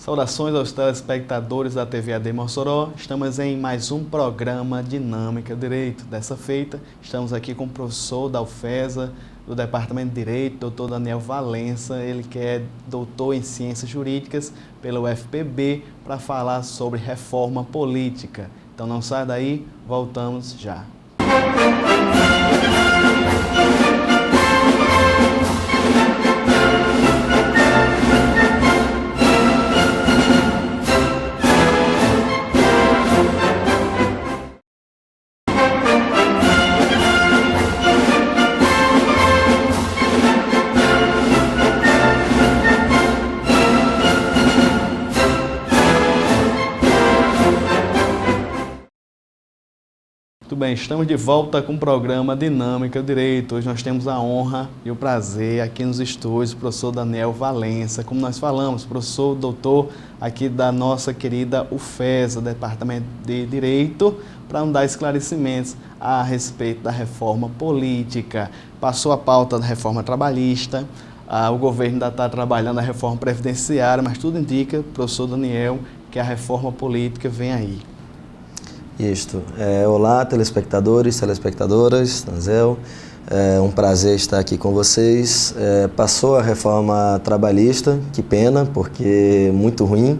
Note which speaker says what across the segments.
Speaker 1: Saudações aos telespectadores da TV AD Mossoró. Estamos em mais um programa Dinâmica Direito. Dessa feita, estamos aqui com o professor da UFESA, do Departamento de Direito, doutor Daniel Valença, ele que é doutor em Ciências Jurídicas pela UFPB, para falar sobre reforma política. Então não sai daí, voltamos já. Muito bem, estamos de volta com o programa Dinâmica Direito. Hoje nós temos a honra e o prazer aqui nos estúdios, o professor Daniel Valença. Como nós falamos, professor doutor aqui da nossa querida UFESA, Departamento de Direito, para nos dar esclarecimentos a respeito da reforma política. Passou a pauta da reforma trabalhista, o governo ainda está trabalhando a reforma previdenciária, mas tudo indica, professor Daniel, que a reforma política vem aí.
Speaker 2: Isto. Olá, telespectadores, telespectadoras, Tanzel. É um prazer estar aqui com vocês. Passou a reforma trabalhista, que pena, porque muito ruim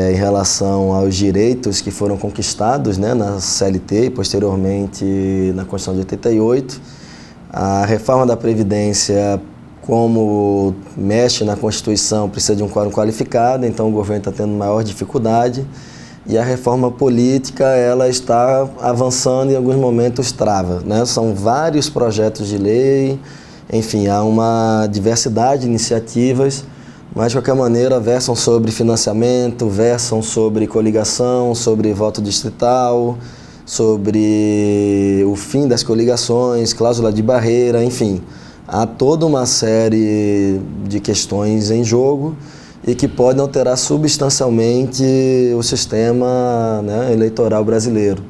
Speaker 2: em relação aos direitos que foram conquistados, né, na CLT e posteriormente na Constituição de 88. A reforma da Previdência, como mexe na Constituição, precisa de um quórum qualificado, então o governo está tendo maior dificuldade. E a reforma política, ela está avançando e em alguns momentos trava, né? São vários projetos de lei, enfim, há uma diversidade de iniciativas, mas de qualquer maneira versam sobre financiamento, versam sobre coligação, sobre voto distrital, sobre o fim das coligações, cláusula de barreira, enfim. Há toda uma série de questões em jogo e que podem alterar substancialmente o sistema, né, eleitoral brasileiro.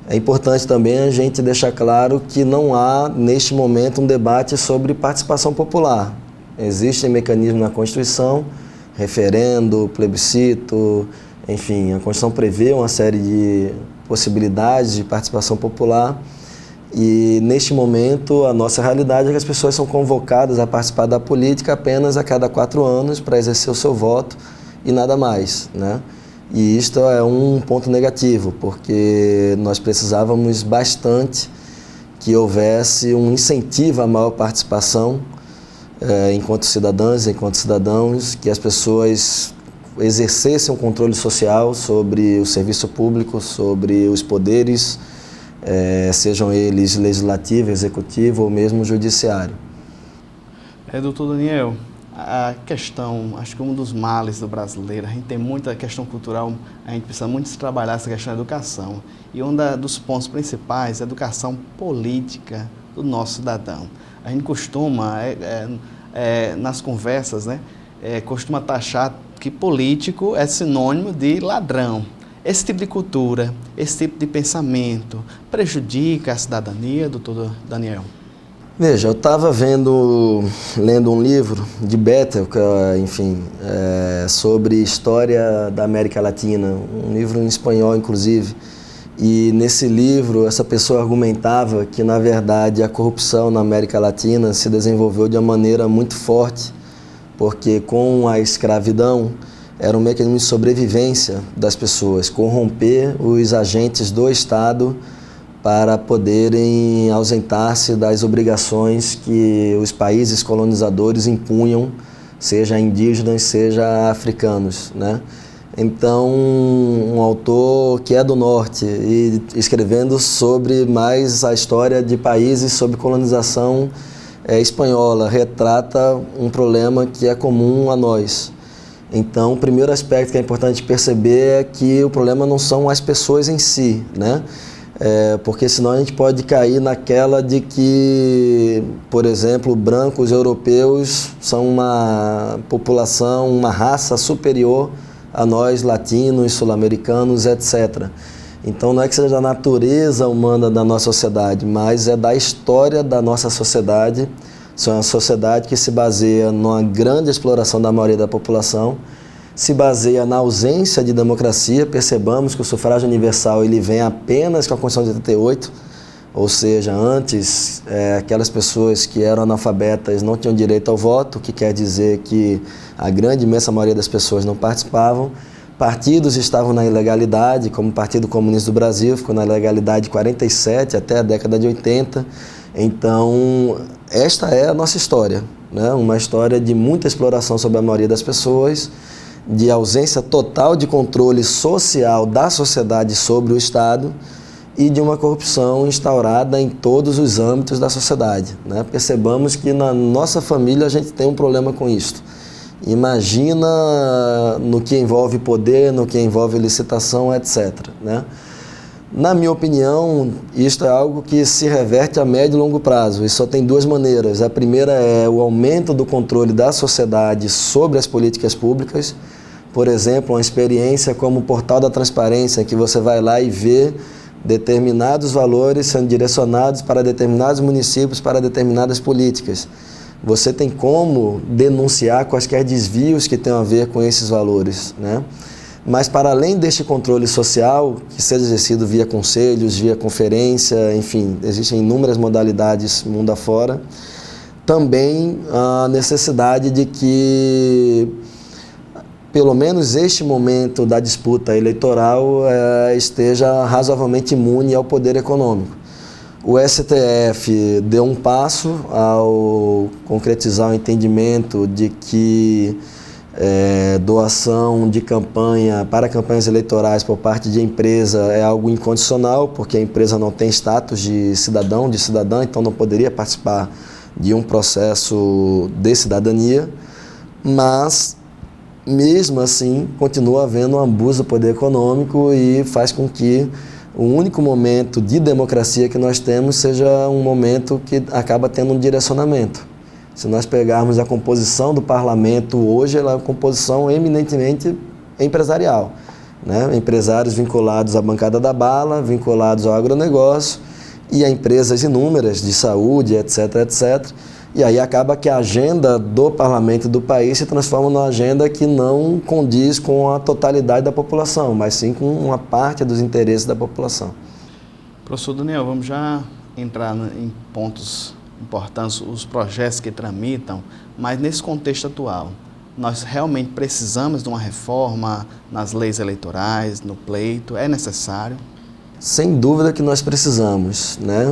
Speaker 2: É importante também a gente deixar claro que não há, neste momento, um debate sobre participação popular. Existem mecanismos na Constituição, referendo, plebiscito, enfim, a Constituição prevê uma série de possibilidades de participação popular. E, neste momento, a nossa realidade é que as pessoas são convocadas a participar da política apenas a cada 4 anos para exercer o seu voto e nada mais, né? E isto é um ponto negativo, porque nós precisávamos bastante que houvesse um incentivo à maior participação enquanto cidadãs, enquanto cidadãos, que as pessoas exercessem um controle social sobre o serviço público, sobre os poderes, sejam eles legislativo, executivo ou mesmo judiciário.
Speaker 1: Doutor Daniel, a questão, acho que um dos males do brasileiro, a gente tem muita questão cultural, a gente precisa muito se trabalhar essa questão da educação. E um dos pontos principais é a educação política do nosso cidadão. A gente costuma, nas conversas, né, costuma taxar que político é sinônimo de ladrão. Esse tipo de cultura, esse tipo de pensamento prejudica a cidadania, doutor Daniel?
Speaker 2: Veja, eu estava lendo um livro de Bettel, enfim, sobre história da América Latina, um livro em espanhol, inclusive. E nesse livro, essa pessoa argumentava que, na verdade, a corrupção na América Latina se desenvolveu de uma maneira muito forte, porque com a escravidão, era um mecanismo de sobrevivência das pessoas, corromper os agentes do Estado para poderem ausentar-se das obrigações que os países colonizadores impunham, seja indígenas, seja africanos, né? Então, um autor que é do norte e escrevendo sobre mais a história de países sob colonização espanhola, retrata um problema que é comum a nós. Então, o primeiro aspecto que é importante perceber é que o problema não são as pessoas em si, né? Porque senão a gente pode cair naquela de que, por exemplo, brancos europeus são uma população, uma raça superior a nós latinos, sul-americanos, etc. Então não é que seja da natureza humana da nossa sociedade, mas é da história da nossa sociedade. Isso é uma sociedade que se baseia numa grande exploração da maioria da população se baseia na ausência de democracia. Percebamos que o sufrágio universal ele vem apenas com a Constituição de 88, ou seja, antes aquelas pessoas que eram analfabetas não tinham direito ao voto, o que quer dizer que a grande imensa maioria das pessoas não participavam. Partidos estavam na ilegalidade, como o Partido Comunista do Brasil ficou na ilegalidade de 47 até a década de 80. Então, esta é a nossa história, né? Uma história de muita exploração sobre a maioria das pessoas, de ausência total de controle social da sociedade sobre o Estado e de uma corrupção instaurada em todos os âmbitos da sociedade, né? Percebamos que na nossa família a gente tem um problema com isso. Imagina no que envolve poder, no que envolve licitação, etc., né? Na minha opinião, isto é algo que se reverte a médio e longo prazo, e só tem duas maneiras. A primeira é o aumento do controle da sociedade sobre as políticas públicas. Por exemplo, uma experiência como o Portal da Transparência, que você vai lá e vê determinados valores sendo direcionados para determinados municípios, para determinadas políticas. Você tem como denunciar quaisquer desvios que tenham a ver com esses valores, né? Mas para além deste controle social, que seja exercido via conselhos, via conferência, enfim, existem inúmeras modalidades mundo afora, também a necessidade de que, pelo menos este momento da disputa eleitoral, esteja razoavelmente imune ao poder econômico. O STF deu um passo ao concretizar o entendimento de que doação de campanha para campanhas eleitorais por parte de empresa é algo incondicional, porque a empresa não tem status de cidadão, de cidadã, então não poderia participar de um processo de cidadania, mas mesmo assim continua havendo um abuso do poder econômico e faz com que o único momento de democracia que nós temos seja um momento que acaba tendo um direcionamento. Se nós pegarmos a composição do parlamento hoje, ela é uma composição eminentemente empresarial, né? Empresários vinculados à bancada da bala, vinculados ao agronegócio e a empresas inúmeras de saúde, etc., etc. E aí acaba que a agenda do parlamento do país se transforma numa agenda que não condiz com a totalidade da população, mas sim com uma parte dos interesses da população.
Speaker 1: Professor Daniel, vamos já entrar em pontos importantes, os projetos que tramitam, mas nesse contexto atual, nós realmente precisamos de uma reforma nas leis eleitorais, no pleito, é necessário?
Speaker 2: Sem dúvida que nós precisamos, né?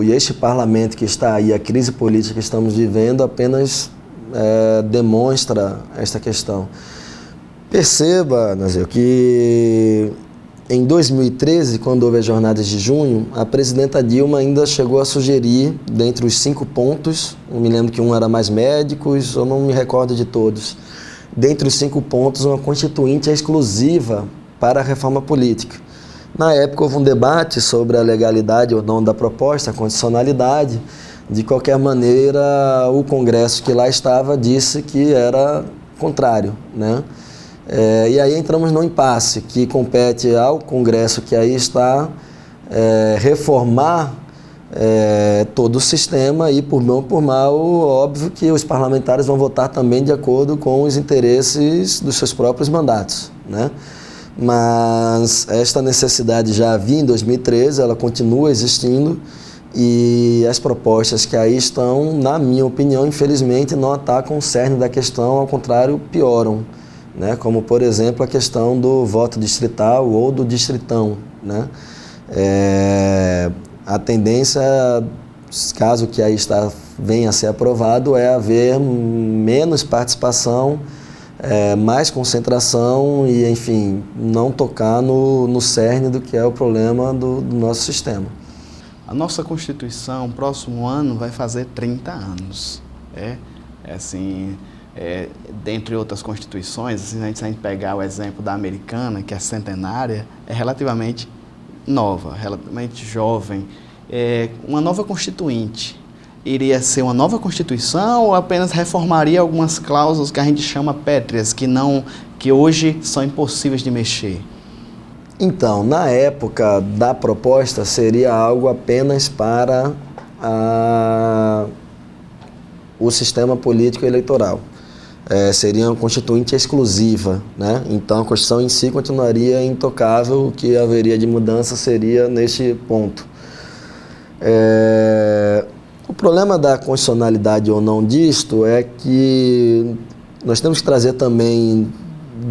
Speaker 2: E este parlamento que está aí, a crise política que estamos vivendo, apenas demonstra esta questão. Perceba, Nazil, que em 2013, quando houve as jornadas de junho, a presidenta Dilma ainda chegou a sugerir, dentre os 5 pontos, não me lembro que um era mais médicos, eu não me recordo de todos, dentre os 5 pontos, uma constituinte exclusiva para a reforma política. Na época houve um debate sobre a legalidade ou não da proposta, a condicionalidade. De qualquer maneira, o Congresso que lá estava disse que era contrário, né? E aí entramos num impasse que compete ao Congresso que aí está reformar todo o sistema e, por bem ou por mal, óbvio que os parlamentares vão votar também de acordo com os interesses dos seus próprios mandatos, né? Mas esta necessidade já havia em 2013, ela continua existindo e as propostas que aí estão, na minha opinião, infelizmente não atacam o cerne da questão, ao contrário, pioram, né? Como, por exemplo, a questão do voto distrital ou do distritão, né? A tendência, caso que aí venha a ser aprovado, é haver menos participação, mais concentração e, enfim, não tocar no cerne do que é o problema do nosso sistema.
Speaker 1: A nossa Constituição, próximo ano, vai fazer 30 anos. Dentre outras constituições, se a gente pegar o exemplo da americana, que é centenária, é relativamente nova, relativamente jovem. Uma nova constituinte iria ser uma nova Constituição ou apenas reformaria algumas cláusulas que a gente chama pétreas, que hoje são impossíveis de mexer?
Speaker 2: Então, na época da proposta, seria algo apenas para o sistema político eleitoral. seria uma constituinte exclusiva, né? Então a Constituição em si continuaria intocável, o que haveria de mudança seria neste ponto. O problema da constitucionalidade ou não disto é que nós temos que trazer também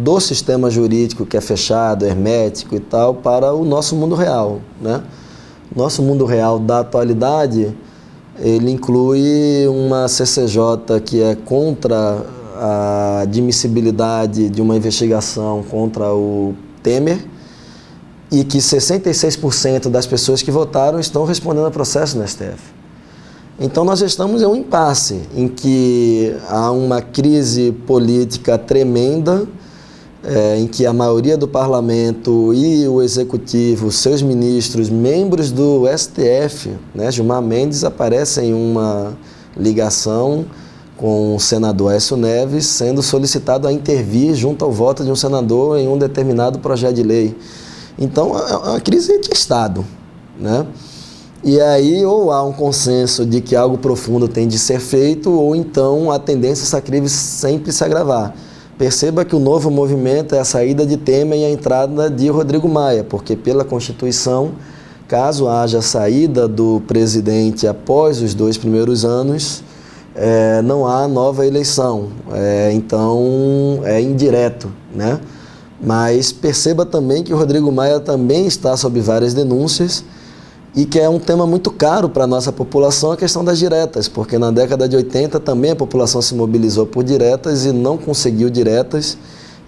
Speaker 2: do sistema jurídico que é fechado, hermético e tal, para o nosso mundo real, né? Nosso mundo real da atualidade, ele inclui uma CCJ que é contra a admissibilidade de uma investigação contra o Temer e que 66% das pessoas que votaram estão respondendo a processo no STF. Então nós estamos em um impasse em que há uma crise política tremenda, em que a maioria do parlamento e o executivo, seus ministros, membros do STF, né, Gilmar Mendes, aparecem em uma ligação com o senador Aécio Neves, sendo solicitado a intervir junto ao voto de um senador em um determinado projeto de lei. Então é uma crise de Estado, né? E aí ou há um consenso de que algo profundo tem de ser feito, ou então a tendência é essa crise sempre se agravar. Perceba que o novo movimento é a saída de Temer e a entrada de Rodrigo Maia, porque pela Constituição, caso haja saída do presidente após os 2 primeiros anos, não há nova eleição, então é indireto, né? Mas perceba também que o Rodrigo Maia também está sob várias denúncias e que é um tema muito caro para a nossa população, a questão das diretas, porque na década de 80 também a população se mobilizou por diretas e não conseguiu diretas,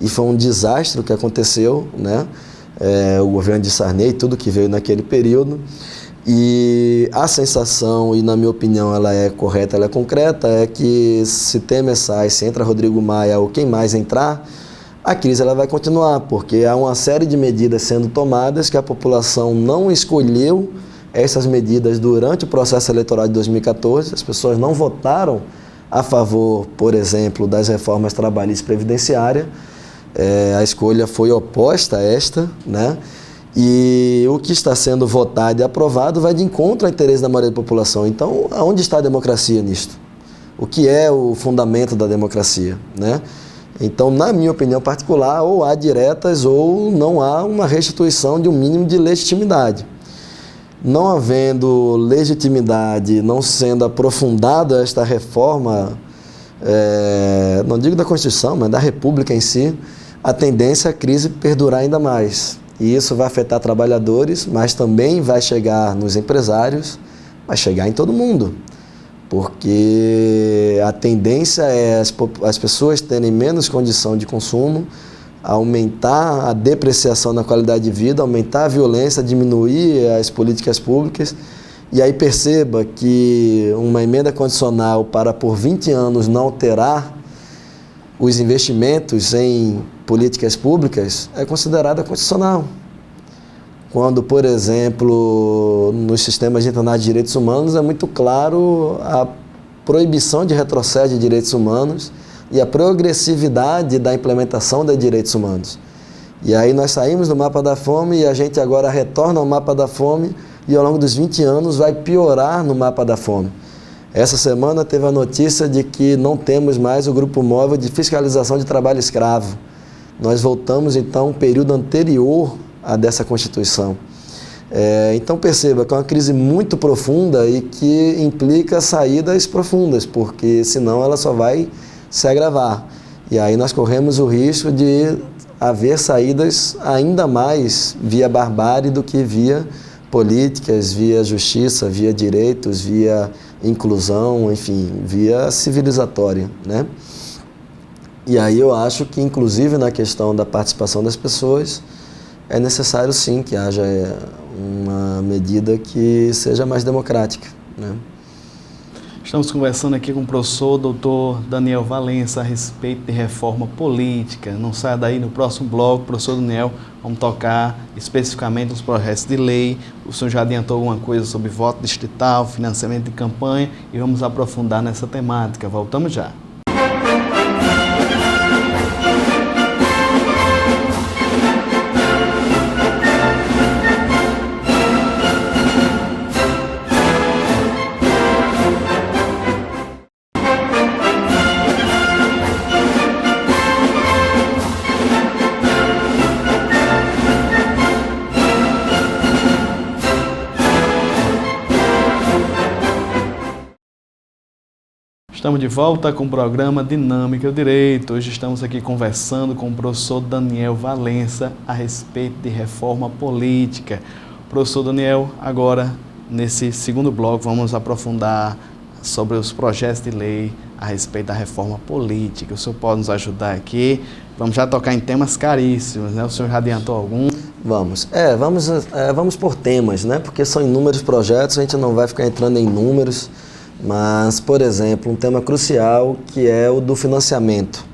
Speaker 2: e foi um desastre o que aconteceu, né? O governo de Sarney, tudo que veio naquele período, e a sensação, e na minha opinião ela é correta, ela é concreta, é que se Temer sai, se entra Rodrigo Maia ou quem mais entrar, a crise ela vai continuar, porque há uma série de medidas sendo tomadas que a população não escolheu essas medidas durante o processo eleitoral de 2014, as pessoas não votaram a favor, por exemplo, das reformas trabalhistas e previdenciárias, a escolha foi oposta a esta, né? E o que está sendo votado e aprovado vai de encontro ao interesse da maioria da população. Então, aonde está a democracia nisto? O que é o fundamento da democracia, né? Então, na minha opinião particular, ou há diretas ou não há uma restituição de um mínimo de legitimidade. Não havendo legitimidade, não sendo aprofundada esta reforma, não digo da Constituição, mas da República em si, a tendência é a crise perdurar ainda mais. E isso vai afetar trabalhadores, mas também vai chegar nos empresários, vai chegar em todo mundo. Porque a tendência é as pessoas terem menos condição de consumo, aumentar a depreciação na qualidade de vida, aumentar a violência, diminuir as políticas públicas. E aí perceba que uma emenda condicional para por 20 anos não alterar os investimentos em políticas públicas é considerada constitucional. Quando, por exemplo, nos sistemas de internato de direitos humanos é muito claro a proibição de retrocesso de direitos humanos e a progressividade da implementação de direitos humanos. E aí nós saímos do mapa da fome e a gente agora retorna ao mapa da fome e ao longo dos 20 anos vai piorar no mapa da fome. Essa semana teve a notícia de que não temos mais o grupo móvel de fiscalização de trabalho escravo. Nós voltamos então a um período anterior a dessa Constituição. Então perceba que é uma crise muito profunda e que implica saídas profundas, porque senão ela só vai se agravar. E aí nós corremos o risco de haver saídas ainda mais via barbárie do que via políticas, via justiça, via direitos, via inclusão, enfim, via civilizatória, né? E aí eu acho que, inclusive na questão da participação das pessoas, é necessário sim que haja uma medida que seja mais democrática, né?
Speaker 1: Estamos conversando aqui com o professor doutor Daniel Valença a respeito de reforma política. Não saia daí, no próximo bloco, professor Daniel, vamos tocar especificamente os projetos de lei. O senhor já adiantou alguma coisa sobre voto distrital, financiamento de campanha e vamos aprofundar nessa temática. Voltamos já. Estamos de volta com o programa Dinâmica do Direito. Hoje estamos aqui conversando com o professor Daniel Valença a respeito de reforma política. Professor Daniel, agora nesse segundo bloco vamos aprofundar sobre os projetos de lei a respeito da reforma política. O senhor pode nos ajudar aqui? Vamos já tocar em temas caríssimos, né? O senhor já adiantou algum?
Speaker 2: Vamos por temas, né? Porque são inúmeros projetos, a gente não vai ficar entrando em números. Mas, por exemplo, um tema crucial que é o do financiamento.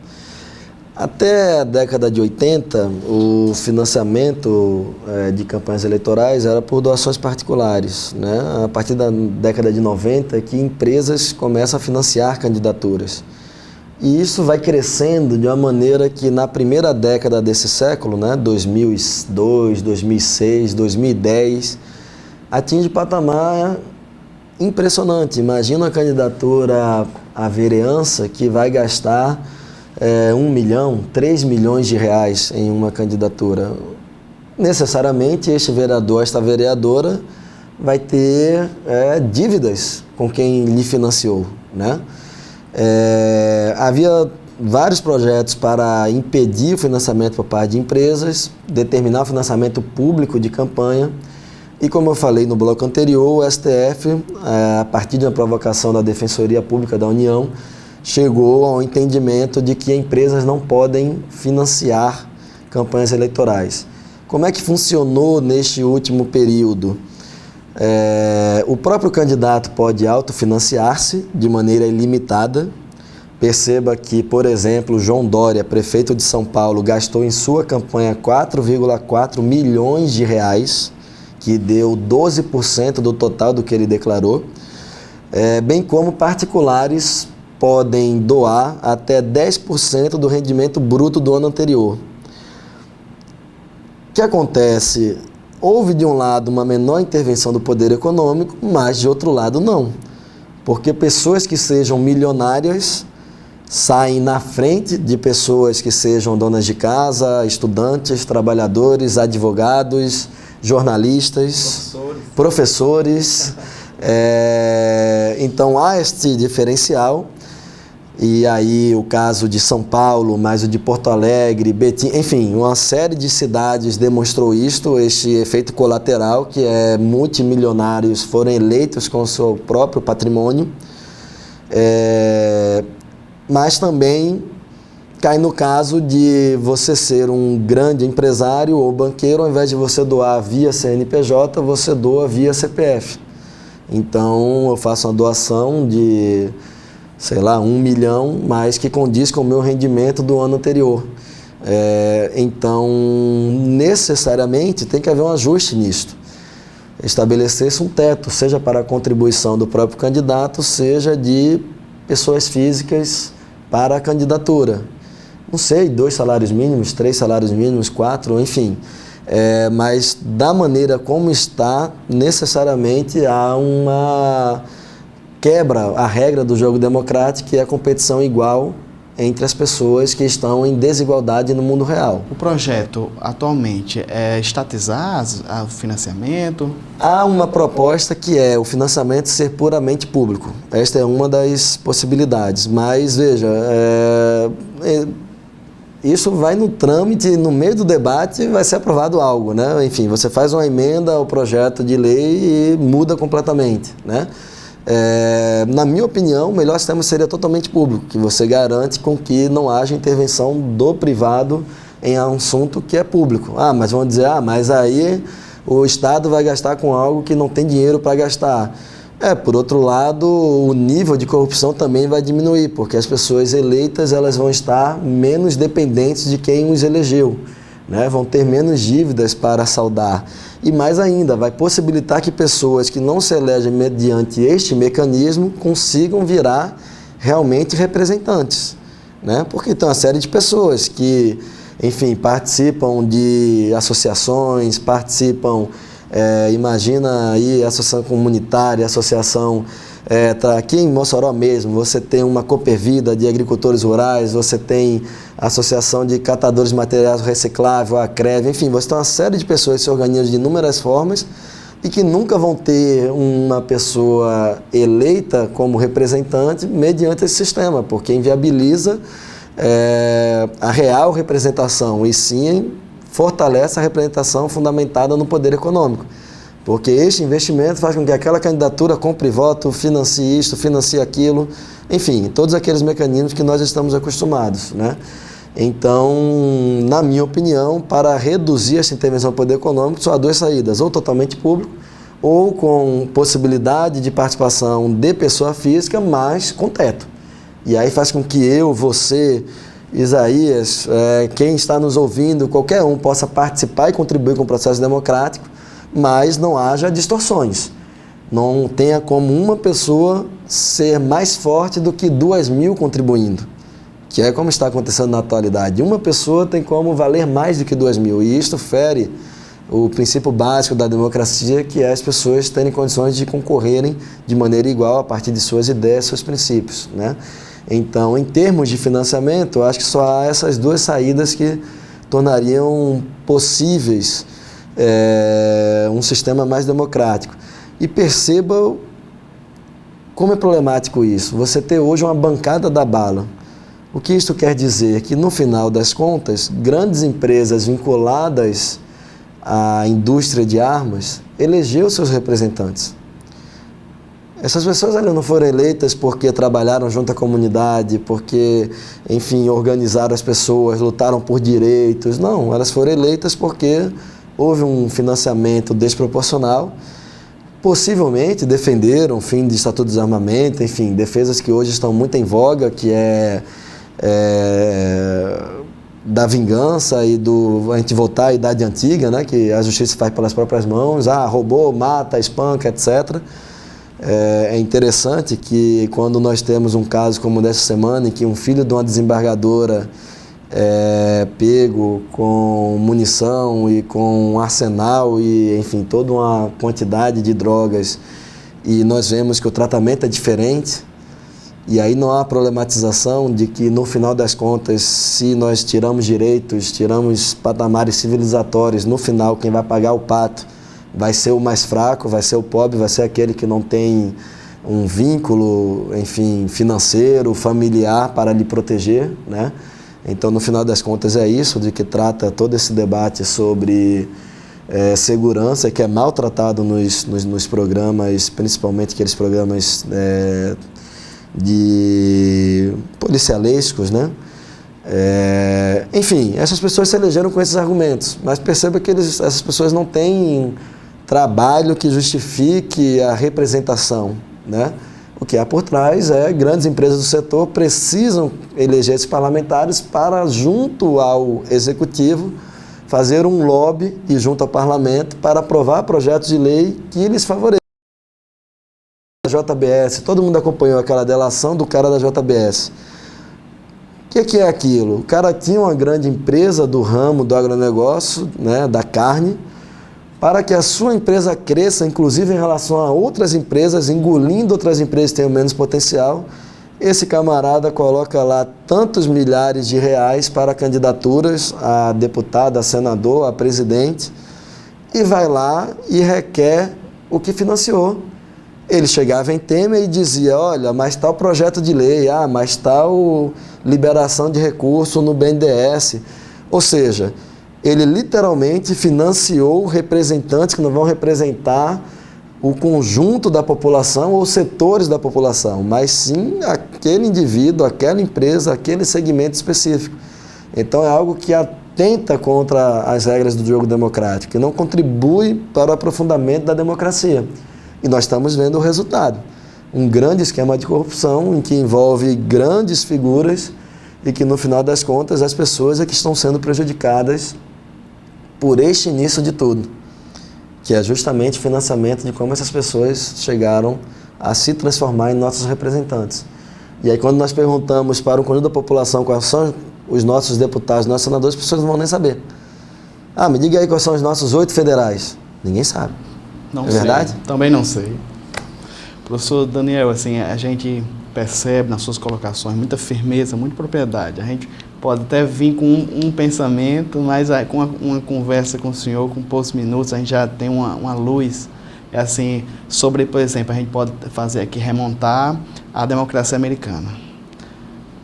Speaker 2: Até a década de 80, o financiamento de campanhas eleitorais era por doações particulares, né? A partir da década de 90 é que empresas começam a financiar candidaturas. E isso vai crescendo de uma maneira que na primeira década desse século, né? 2002, 2006, 2010, atinge patamar impressionante. Imagina uma candidatura à vereança que vai gastar 1 milhão, 3 milhões de reais em uma candidatura. Necessariamente este vereador, esta vereadora vai ter dívidas com quem lhe financiou, né? Havia vários projetos para impedir o financiamento por parte de empresas, determinar o financiamento público de campanha. E como eu falei no bloco anterior, o STF, a partir de uma provocação da Defensoria Pública da União, chegou ao entendimento de que empresas não podem financiar campanhas eleitorais. Como é que funcionou neste último período? O próprio candidato pode autofinanciar-se de maneira ilimitada. Perceba que, por exemplo, João Dória, prefeito de São Paulo, gastou em sua campanha 4,4 milhões de reais, que deu 12% do total do que ele declarou, bem como particulares podem doar até 10% do rendimento bruto do ano anterior. O que acontece? Houve de um lado uma menor intervenção do poder econômico, mas de outro lado não, porque pessoas que sejam milionárias saem na frente de pessoas que sejam donas de casa, estudantes, trabalhadores, advogados, jornalistas, professores. Então há este diferencial, e aí o caso de São Paulo, mais o de Porto Alegre, Betim, enfim, uma série de cidades demonstrou este efeito colateral, que multimilionários foram eleitos com o seu próprio patrimônio, mas também cai no caso de você ser um grande empresário ou banqueiro, ao invés de você doar via CNPJ, você doa via CPF. Então, eu faço uma doação de, 1 milhão, mas que condiz com o meu rendimento do ano anterior. Então, necessariamente, tem que haver um ajuste nisto. Estabelecer-se um teto, seja para a contribuição do próprio candidato, seja de pessoas físicas para a candidatura. Não sei, 2 salários mínimos, 3 salários mínimos, 4, enfim. Mas da maneira como está, necessariamente há uma quebra a regra do jogo democrático, que é a competição igual entre as pessoas que estão em desigualdade no mundo real.
Speaker 1: O projeto atualmente é estatizar o financiamento?
Speaker 2: Há uma proposta que é o financiamento ser puramente público. Esta é uma das possibilidades, mas veja, isso vai no trâmite, no meio do debate vai ser aprovado algo, né? Enfim, você faz uma emenda ao projeto de lei e muda completamente, né? Na minha opinião, o melhor sistema seria totalmente público, que você garante com que não haja intervenção do privado em um assunto que é público. Mas vão dizer, mas aí o Estado vai gastar com algo que não tem dinheiro para gastar. Por outro lado, o nível de corrupção também vai diminuir, porque as pessoas eleitas elas vão estar menos dependentes de quem os elegeu, né? Vão ter menos dívidas para saldar. E mais ainda, vai possibilitar que pessoas que não se elegem mediante este mecanismo consigam virar realmente representantes, né? Porque tem uma série de pessoas que, enfim, participam de associações, imagina aí associação comunitária, associação, aqui em Mossoró mesmo, você tem uma Coopervida de agricultores rurais, você tem a associação de catadores de materiais recicláveis, a CREV, enfim, você tem uma série de pessoas que se organizam de inúmeras formas, e que nunca vão ter uma pessoa eleita como representante mediante esse sistema, porque inviabiliza a real representação e sim fortalece a representação fundamentada no poder econômico. Porque este investimento faz com que aquela candidatura compre voto, financie isto, financie aquilo, enfim, todos aqueles mecanismos que nós estamos acostumados, né? Então, na minha opinião, para reduzir essa intervenção do poder econômico, só há duas saídas, ou totalmente público, ou com possibilidade de participação de pessoa física, mas com teto. E aí faz com que eu, você, Isaías, quem está nos ouvindo, qualquer um possa participar e contribuir com o processo democrático, mas não haja distorções. Não tenha como uma pessoa ser mais forte do que 2.000 contribuindo, que é como está acontecendo na atualidade. Uma pessoa tem como valer mais do que 2.000, e isto fere o princípio básico da democracia, que é as pessoas terem condições de concorrerem de maneira igual a partir de suas ideias, seus princípios, né? Então, em termos de financiamento, eu acho que só há essas duas saídas que tornariam possíveis um sistema mais democrático. E perceba como é problemático isso. Você ter hoje uma bancada da bala. O que isso quer dizer? Que, no final das contas, grandes empresas vinculadas à indústria de armas elegeu seus representantes. Essas pessoas não foram eleitas porque trabalharam junto à comunidade, porque, enfim, organizaram as pessoas, lutaram por direitos. Não, elas foram eleitas porque houve um financiamento desproporcional, possivelmente defenderam o fim do Estatuto do Desarmamento, enfim, defesas que hoje estão muito em voga, que da vingança e a gente voltar à idade antiga, né, que a justiça faz pelas próprias mãos, roubou, mata, espanca, etc. É interessante que quando nós temos um caso como dessa semana, em que um filho de uma desembargadora pego com munição e com um arsenal e, enfim, toda uma quantidade de drogas, e nós vemos que o tratamento é diferente, e aí não há problematização de que, no final das contas, se nós tiramos direitos, tiramos patamares civilizatórios, no final quem vai pagar o pato vai ser o mais fraco, vai ser o pobre, vai ser aquele que não tem um vínculo, enfim, financeiro, familiar para lhe proteger, né? Então, no final das contas, é isso de que trata todo esse debate sobre segurança, que é maltratado nos programas, principalmente aqueles programas de policialescos, né? Enfim, essas pessoas se elegeram com esses argumentos, mas perceba que essas pessoas não têm trabalho que justifique a representação, né? O que há por trás grandes empresas do setor precisam eleger esses parlamentares para, junto ao executivo, fazer um lobby e junto ao parlamento para aprovar projetos de lei que lhes favoreçam. A JBS, todo mundo acompanhou aquela delação do cara da JBS. O que é aquilo? O cara tinha uma grande empresa do ramo do agronegócio, né, da carne, para que a sua empresa cresça, inclusive em relação a outras empresas, engolindo outras empresas que tenham menos potencial. Esse camarada coloca lá tantos milhares de reais para candidaturas a deputado, a senador, a presidente, e vai lá e requer o que financiou. Ele chegava em Temer e dizia, olha, mas tal projeto de lei, mas tal liberação de recurso no BNDES. Ou seja, ele literalmente financiou representantes que não vão representar o conjunto da população ou setores da população, mas sim aquele indivíduo, aquela empresa, aquele segmento específico. Então é algo que atenta contra as regras do jogo democrático, que não contribui para o aprofundamento da democracia. E nós estamos vendo o resultado. Um grande esquema de corrupção em que envolve grandes figuras e que, no final das contas, as pessoas é que estão sendo prejudicadas por este início de tudo, que é justamente o financiamento de como essas pessoas chegaram a se transformar em nossos representantes. E aí, quando nós perguntamos para o conjunto da população quais são os nossos deputados, nossos senadores, as pessoas não vão nem saber. Me diga aí quais são os nossos 8 federais. Ninguém sabe.
Speaker 1: Não
Speaker 2: é
Speaker 1: sei.
Speaker 2: Verdade?
Speaker 1: Também não sei. Professor Daniel, assim, a gente percebe nas suas colocações muita firmeza, muita propriedade. A gente pode até vir com um pensamento, mas com uma conversa com o senhor, com poucos minutos, a gente já tem uma luz É assim, sobre, por exemplo, a gente pode fazer aqui, remontar a democracia americana.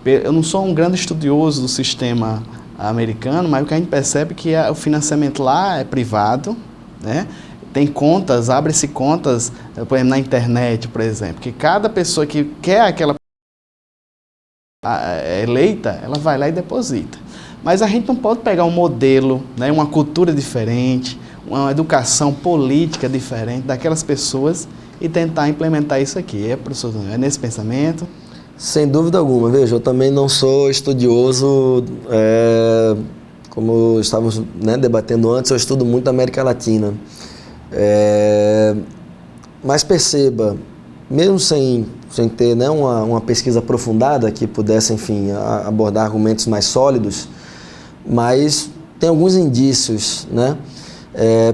Speaker 1: Eu não sou um grande estudioso do sistema americano, mas o que a gente percebe é que o financiamento lá é privado, né? Tem contas, abre-se contas, por exemplo, na internet, por exemplo, que cada pessoa que quer aquela eleita, ela vai lá e deposita. Mas a gente não pode pegar um modelo, né, uma cultura diferente, uma educação política diferente daquelas pessoas e tentar implementar isso aqui. Professor, é nesse pensamento?
Speaker 2: Sem dúvida alguma. Veja, eu também não sou estudioso, como estávamos, né, debatendo antes, eu estudo muito a América Latina. Mas perceba, mesmo sem ter, né, uma pesquisa aprofundada que pudesse, enfim, abordar argumentos mais sólidos, mas tem alguns indícios, né?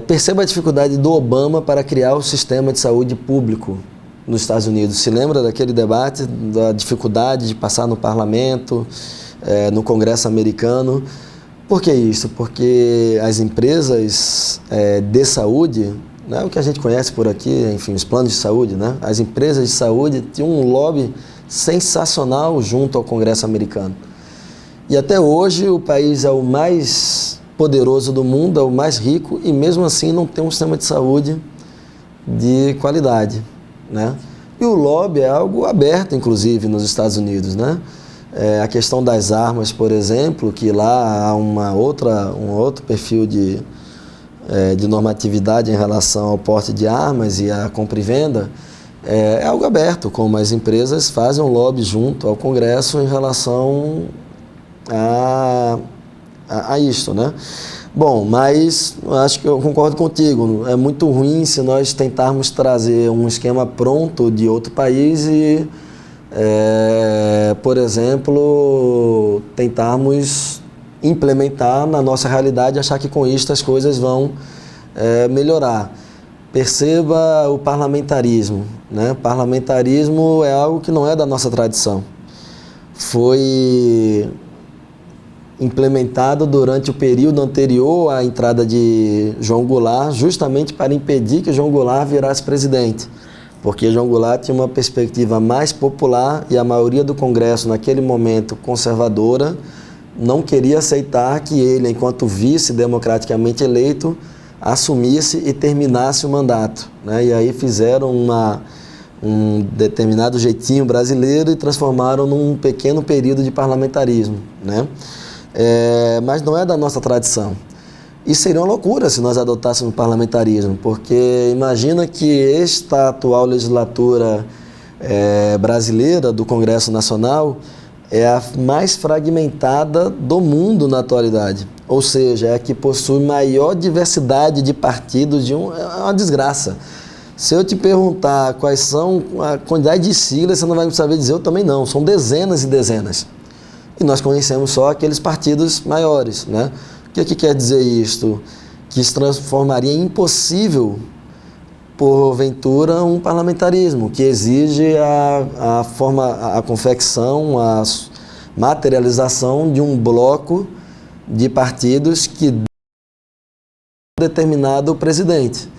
Speaker 2: Perceba a dificuldade do Obama para criar o sistema de saúde público nos Estados Unidos. Se lembra daquele debate, da dificuldade de passar no parlamento, no Congresso americano? Por que isso? Porque as empresas de saúde, né, o que a gente conhece por aqui, enfim, os planos de saúde, né, as empresas de saúde tinham um lobby sensacional junto ao Congresso americano. E até hoje o país é o mais poderoso do mundo, é o mais rico e mesmo assim não tem um sistema de saúde de qualidade, né? E o lobby é algo aberto, inclusive, nos Estados Unidos, né? A questão das armas, por exemplo, que lá há um outro perfil de normatividade em relação ao porte de armas e à compra e venda, é algo aberto, como as empresas fazem um lobby junto ao Congresso em relação a isto, né? Bom, mas acho que eu concordo contigo, é muito ruim se nós tentarmos trazer um esquema pronto de outro país e, por exemplo, tentarmos implementar na nossa realidade e achar que com isso as coisas vão melhorar. Perceba o parlamentarismo, né? Parlamentarismo é algo que não é da nossa tradição. Foi implementado durante o período anterior à entrada de João Goulart, justamente para impedir que João Goulart virasse presidente, porque João Goulart tinha uma perspectiva mais popular e a maioria do Congresso, naquele momento conservadora, não queria aceitar que ele, enquanto vice democraticamente eleito, assumisse e terminasse o mandato, né? E aí fizeram um determinado jeitinho brasileiro e transformaram num pequeno período de parlamentarismo, né? Mas não é da nossa tradição. E seria uma loucura se nós adotássemos o parlamentarismo, porque imagina que esta atual legislatura brasileira do Congresso Nacional é a mais fragmentada do mundo na atualidade. Ou seja, é a que possui maior diversidade de partidos, é uma desgraça. Se eu te perguntar quais são a quantidade de siglas, você não vai saber dizer, eu também não, são dezenas e dezenas. E nós conhecemos só aqueles partidos maiores, né? O que quer dizer isto? Que se transformaria em impossível, porventura, um parlamentarismo, que exige a confecção, a materialização de um bloco de partidos que determinado presidente.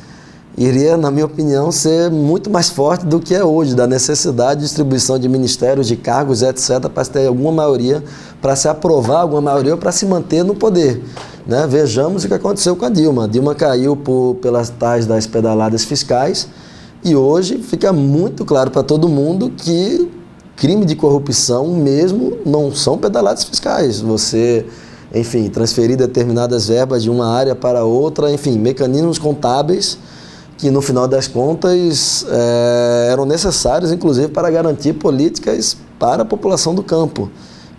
Speaker 2: Iria, na minha opinião, ser muito mais forte do que é hoje, da necessidade de distribuição de ministérios, de cargos, etc., para se ter alguma maioria, para se aprovar alguma maioria ou para se manter no poder, né? Vejamos o que aconteceu com a Dilma. A Dilma caiu pelas tais das pedaladas fiscais e hoje fica muito claro para todo mundo que crime de corrupção mesmo não são pedaladas fiscais. Você, enfim, transferir determinadas verbas de uma área para outra, enfim, mecanismos contábeis que no final das contas eram necessários, inclusive, para garantir políticas para a população do campo,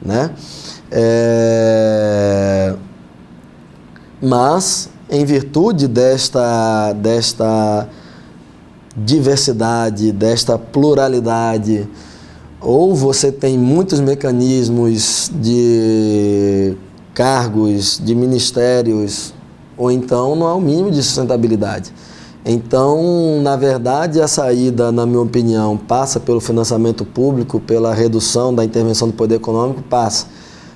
Speaker 2: né? Mas, em virtude desta diversidade, desta pluralidade, ou você tem muitos mecanismos de cargos, de ministérios, ou então não há o mínimo de sustentabilidade. Então, na verdade, a saída, na minha opinião, passa pelo financiamento público, pela redução da intervenção do poder econômico, passa.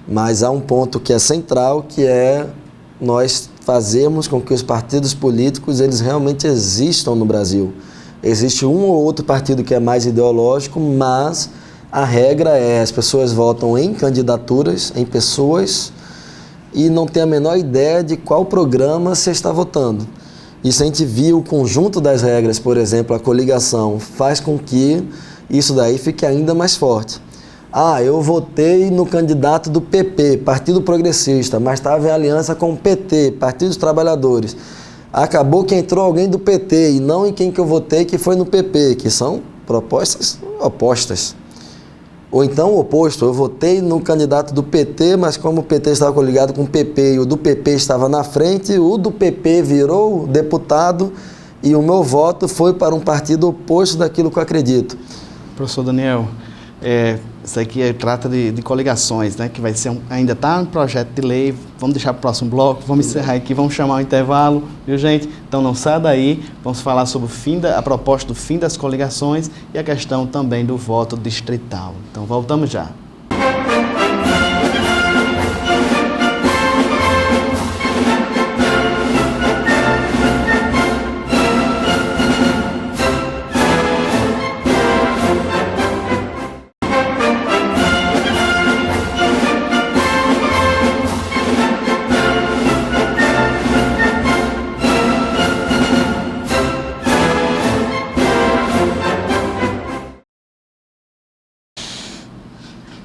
Speaker 2: Mas há um ponto que é central, que é nós fazermos com que os partidos políticos eles realmente existam no Brasil. Existe um ou outro partido que é mais ideológico, mas a regra é as pessoas votam em candidaturas, em pessoas, e não tem a menor ideia de qual programa você está votando. E se a gente viu o conjunto das regras, por exemplo, a coligação, faz com que isso daí fique ainda mais forte. Ah, eu votei no candidato do PP, Partido Progressista, mas estava em aliança com o PT, Partido dos Trabalhadores. Acabou que entrou alguém do PT e não em quem que eu votei, que foi no PP, que são propostas opostas. Ou então o oposto, eu votei no candidato do PT, mas como o PT estava coligado com o PP e o do PP estava na frente, o do PP virou deputado e o meu voto foi para um partido oposto daquilo que eu acredito.
Speaker 1: Professor Daniel, isso aqui trata de coligações, né, que vai ser ainda está no projeto de lei. Vamos deixar para o próximo bloco, vamos encerrar aqui, vamos chamar o intervalo, viu, gente? Então não saia daí, vamos falar sobre a proposta do fim das coligações e a questão também do voto distrital. Então voltamos já.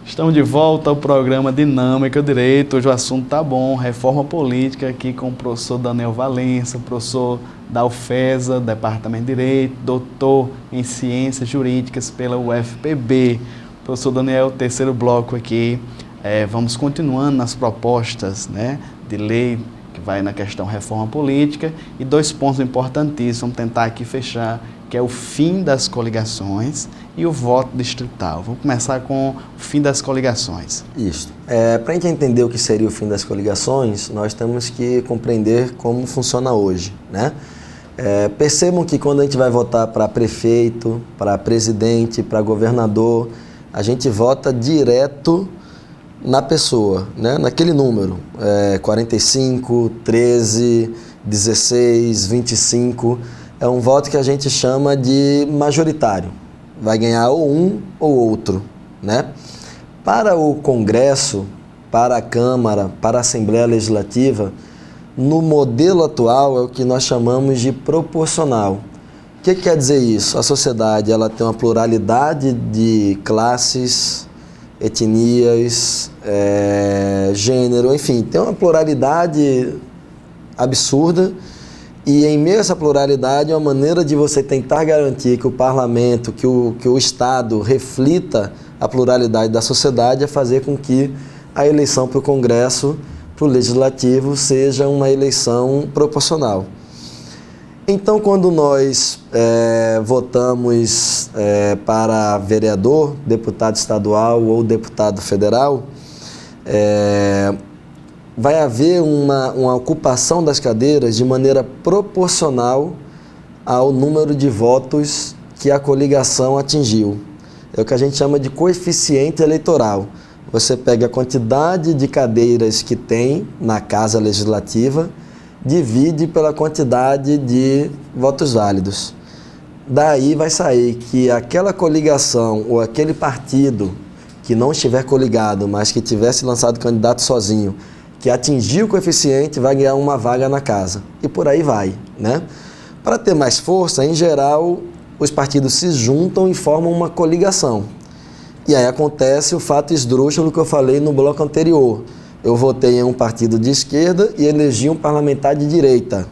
Speaker 1: Estamos de volta ao programa Dinâmica do Direito. Hoje o assunto tá bom, reforma política, aqui com o professor Daniel Valença, professor da UFESA, Departamento de Direito, doutor em Ciências Jurídicas pela UFPB. Professor Daniel, terceiro bloco aqui. Vamos continuando nas propostas, né, de lei que vai na questão reforma política e dois pontos importantíssimos, vamos tentar aqui fechar, que é o fim das coligações e o voto distrital. Vamos começar com o fim das coligações.
Speaker 2: Isso. Para a gente entender o que seria o fim das coligações, nós temos que compreender como funciona hoje, né? Percebam que quando a gente vai votar para prefeito, para presidente, para governador, a gente vota direto na pessoa, né? Naquele número, 45, 13, 16, 25, é um voto que a gente chama de majoritário. Vai ganhar ou um ou outro, né? Para o Congresso, para a Câmara, para a Assembleia Legislativa, no modelo atual é o que nós chamamos de proporcional. O que quer dizer isso? A sociedade ela tem uma pluralidade de classes, etnias, gênero, enfim, tem uma pluralidade absurda. E em meio a essa pluralidade, uma maneira de você tentar garantir que o parlamento, que o Estado reflita a pluralidade da sociedade é fazer com que a eleição para o Congresso, para o Legislativo, seja uma eleição proporcional. Então, quando nós votamos para vereador, deputado estadual ou deputado federal, vai haver uma ocupação das cadeiras de maneira proporcional ao número de votos que a coligação atingiu. É o que a gente chama de coeficiente eleitoral. Você pega a quantidade de cadeiras que tem na Casa Legislativa, divide pela quantidade de votos válidos. Daí vai sair que aquela coligação ou aquele partido que não estiver coligado, mas que tivesse lançado candidato sozinho, que atingiu o coeficiente, vai ganhar uma vaga na casa. E por aí vai, né? Para ter mais força, em geral, os partidos se juntam e formam uma coligação. E aí acontece o fato esdrúxulo que eu falei no bloco anterior. Eu votei em um partido de esquerda e elegi um parlamentar de direita.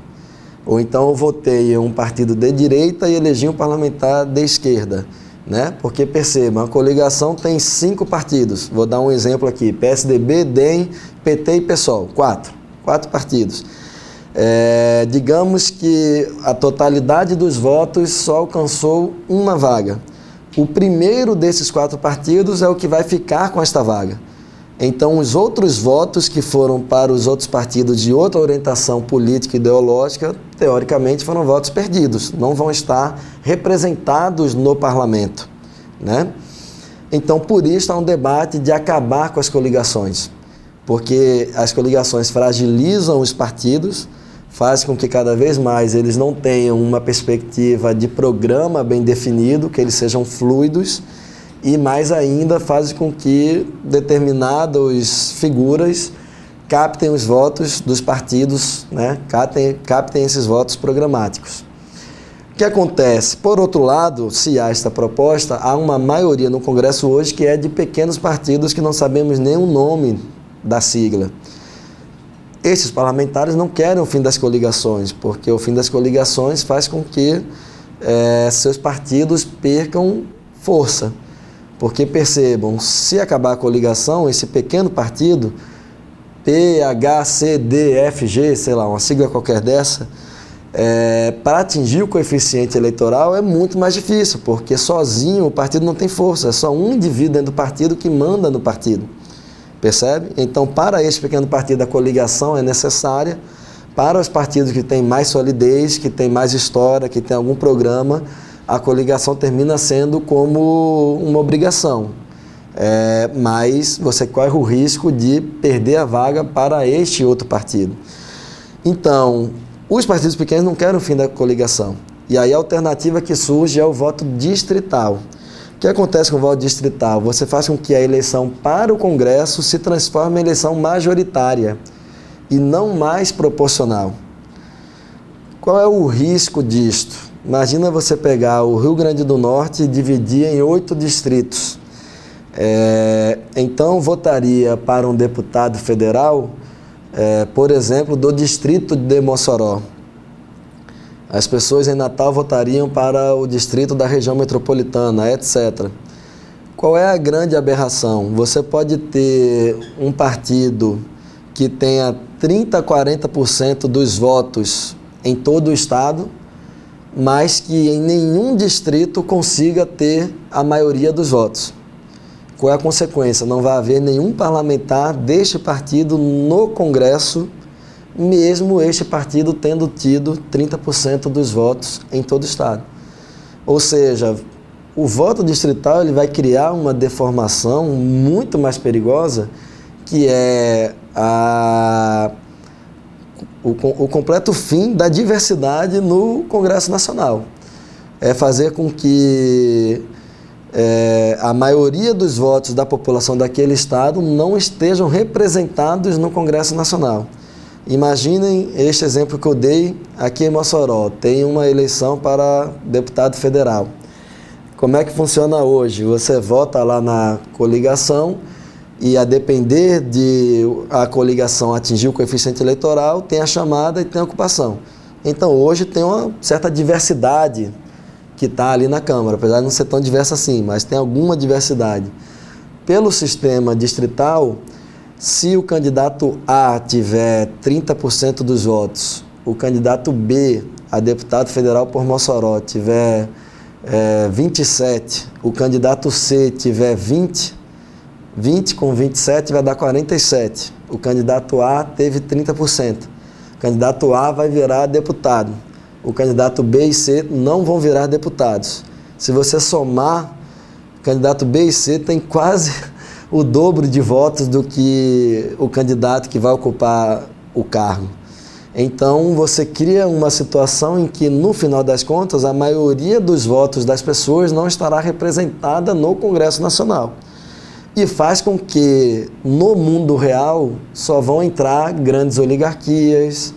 Speaker 2: Ou então eu votei em um partido de direita e elegi um parlamentar de esquerda, né? Porque percebam, a coligação tem 5 partidos. Vou dar um exemplo aqui: PSDB, DEM, PT e PSOL. 4 partidos. Digamos que a totalidade dos votos só alcançou uma vaga. O primeiro desses 4 partidos é o que vai ficar com esta vaga. Então, os outros votos que foram para os outros partidos de outra orientação política e ideológica, teoricamente, foram votos perdidos, não vão estar representados no parlamento, né? Então, por isso, há um debate de acabar com as coligações. porque as coligações fragilizam os partidos, faz com que cada vez mais eles não tenham uma perspectiva de programa bem definido, que eles sejam fluidos, e mais ainda faz com que determinadas figuras captem os votos dos partidos, né? captem esses votos programáticos. O que acontece? Por outro lado, se há esta proposta, há uma maioria no Congresso hoje que é de pequenos partidos que não sabemos nem o nome da sigla. Esses parlamentares não querem o fim das coligações, porque o fim das coligações faz com que seus partidos percam força. Porque percebam, se acabar a coligação, esse pequeno partido, P, H, C, D, F, G, sei lá, uma sigla qualquer dessa, para atingir o coeficiente eleitoral é muito mais difícil, porque sozinho o partido não tem força, é só um indivíduo dentro do partido que manda no partido. Percebe? Então, para esse pequeno partido, a coligação é necessária. Para os partidos que têm mais solidez, que têm mais história, que têm algum programa, a coligação termina sendo como uma obrigação. Mas você corre o risco de perder a vaga para este outro partido. Então, os partidos pequenos não querem o fim da coligação. E aí a alternativa que surge é o voto distrital. O que acontece com o voto distrital? Você faz com que a eleição para o Congresso se transforme em eleição majoritária e não mais proporcional. Qual é o risco disto? Imagina você pegar o Rio Grande do Norte e dividir em 8 distritos. Então, votaria para um deputado federal, por exemplo, do distrito de Mossoró. As pessoas em Natal votariam para o distrito da região metropolitana, etc. Qual é a grande aberração? Você pode ter um partido que tenha 30%, 40% dos votos em todo o estado, mas que em nenhum distrito consiga ter a maioria dos votos. Qual é a consequência? Não vai haver nenhum parlamentar deste partido no Congresso, mesmo este partido tendo tido 30% dos votos em todo o estado. Ou seja, o voto distrital ele vai criar uma deformação muito mais perigosa, que é o completo fim da diversidade no Congresso Nacional. É fazer com que a maioria dos votos da população daquele estado não estejam representados no Congresso Nacional. Imaginem este exemplo que eu dei aqui em Mossoró. Tem uma eleição para deputado federal. Como é que funciona hoje? Você vota lá na coligação e, a depender de a coligação atingir o coeficiente eleitoral, tem a chamada e tem a ocupação. Então, hoje tem uma certa diversidade que está ali na Câmara, apesar de não ser tão diversa assim, mas tem alguma diversidade. Pelo sistema distrital, se o candidato A tiver 30% dos votos, o candidato B, a deputado federal por Mossoró, tiver 27%, o candidato C tiver 20%, 20 com 27 vai dar 47%. O candidato A teve 30%. O candidato A vai virar deputado. O candidato B e C não vão virar deputados. Se você somar, o candidato B e C tem quase o dobro de votos do que o candidato que vai ocupar o cargo. Então, você cria uma situação em que, no final das contas, a maioria dos votos das pessoas não estará representada no Congresso Nacional. E faz com que, no mundo real, só vão entrar grandes oligarquias,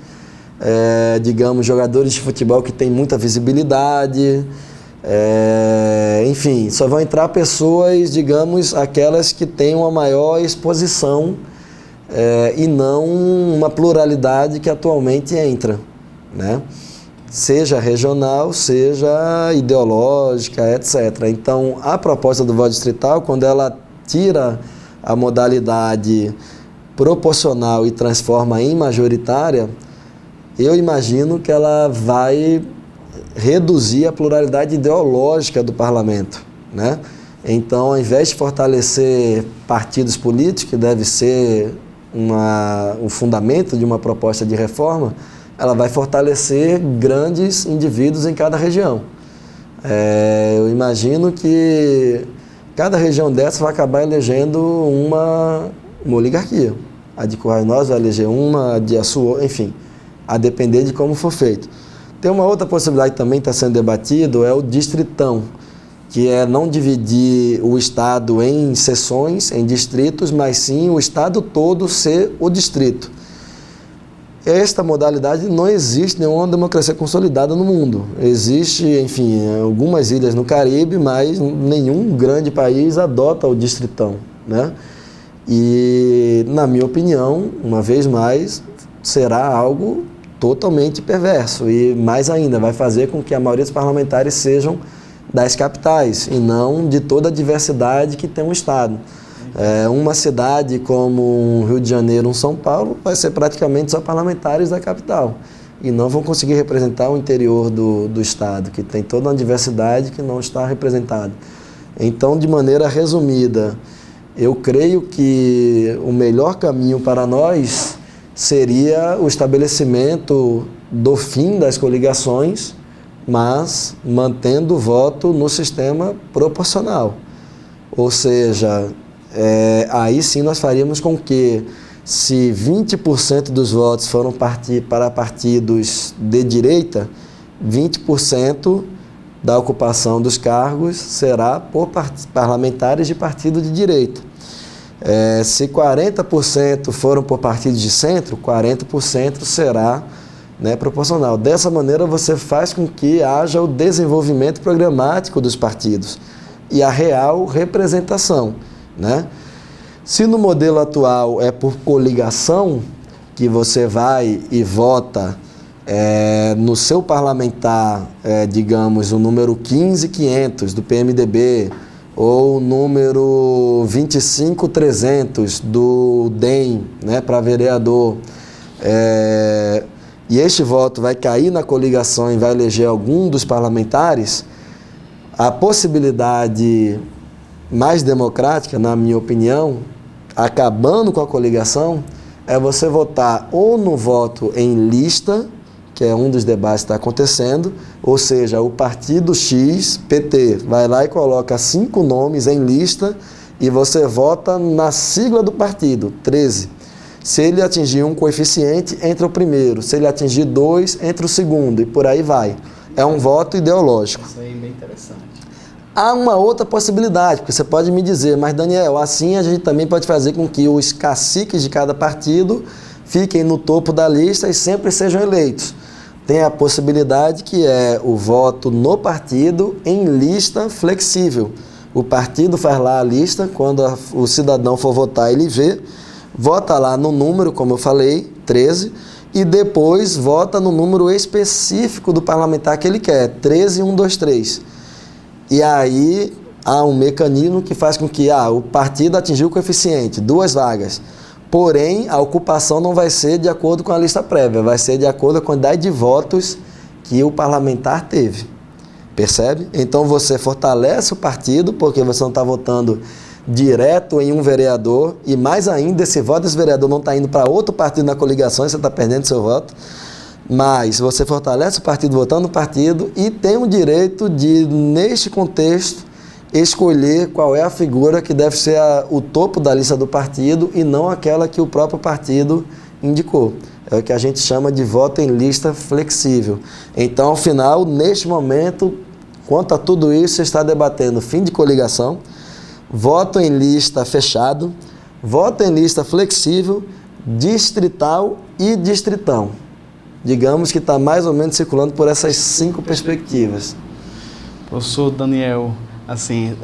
Speaker 2: digamos, jogadores de futebol que têm muita visibilidade, enfim, só vão entrar pessoas, digamos, aquelas que têm uma maior exposição e não uma pluralidade que atualmente entra, né? Seja regional, seja ideológica, etc. Então, a proposta do voto distrital, quando ela tira a modalidade proporcional e transforma em majoritária, eu imagino que ela vai reduzir a pluralidade ideológica do parlamento, né? Então, ao invés de fortalecer partidos políticos, que deve ser o fundamento de uma proposta de reforma, ela vai fortalecer grandes indivíduos em cada região. Eu imagino que cada região dessa vai acabar elegendo uma oligarquia, a de Currais Novos vai eleger uma, a de Açu, enfim, a depender de como for feito. Tem uma outra possibilidade que também está sendo debatido, é o distritão, que é não dividir o estado em seções, em distritos, mas sim o estado todo ser o distrito. Esta modalidade não existe em nenhuma democracia consolidada no mundo. Existe, enfim, algumas ilhas no Caribe, mas nenhum grande país adota o distritão, né? E, na minha opinião, uma vez mais, será algo totalmente perverso e, mais ainda, vai fazer com que a maioria dos parlamentares sejam das capitais e não de toda a diversidade que tem um estado. Uma cidade como um Rio de Janeiro, um São Paulo, vai ser praticamente só parlamentares da capital e não vão conseguir representar o interior do estado, que tem toda uma diversidade que não está representada. Então, de maneira resumida, eu creio que o melhor caminho para nós seria o estabelecimento do fim das coligações, mas mantendo o voto no sistema proporcional. Ou seja, aí sim nós faríamos com que, se 20% dos votos foram para partidos de direita, 20% da ocupação dos cargos será por parlamentares de partido de direita. Se 40% foram por partidos de centro, 40% será, né, proporcional. Dessa maneira você faz com que haja o desenvolvimento programático dos partidos e a real representação, né? Se no modelo atual é por coligação, que você vai e vota no seu parlamentar, digamos, o número 15.500 do PMDB ou o número 25.300 do DEM, né, para vereador, e este voto vai cair na coligação e vai eleger algum dos parlamentares, a possibilidade mais democrática, na minha opinião, acabando com a coligação, é você votar ou no voto em lista, que é um dos debates que está acontecendo, ou seja, o partido X, PT, vai lá e coloca 5 nomes em lista e você vota na sigla do partido, 13. Se ele atingir um coeficiente, entra o primeiro. Se ele atingir 2, entra o segundo, e por aí vai. É um voto ideológico.
Speaker 1: Isso aí é bem interessante.
Speaker 2: Há uma outra possibilidade, porque você pode me dizer, mas Daniel, assim a gente também pode fazer com que os caciques de cada partido fiquem no topo da lista e sempre sejam eleitos. Tem a possibilidade que é o voto no partido em lista flexível. O partido faz lá a lista, quando o cidadão for votar, ele vê, vota lá no número, como eu falei, 13, e depois vota no número específico do parlamentar que ele quer, 13123. E aí há um mecanismo que faz com que o partido atingiu o coeficiente, 2 vagas. Porém, a ocupação não vai ser de acordo com a lista prévia, vai ser de acordo com a quantidade de votos que o parlamentar teve. Percebe? Então você fortalece o partido, porque você não está votando direto em um vereador, e mais ainda, esse voto desse vereador não está indo para outro partido na coligação, você está perdendo seu voto. Mas você fortalece o partido votando no partido e tem o direito de, neste contexto, escolher qual é a figura que deve ser o topo da lista do partido e não aquela que o próprio partido indicou. É o que a gente chama de voto em lista flexível. Então, ao final, neste momento, quanto a tudo isso, você está debatendo fim de coligação, voto em lista fechado, voto em lista flexível, distrital e distritão. Digamos que está mais ou menos circulando por essas 5 perspectivas.
Speaker 1: Professor Daniel, assim,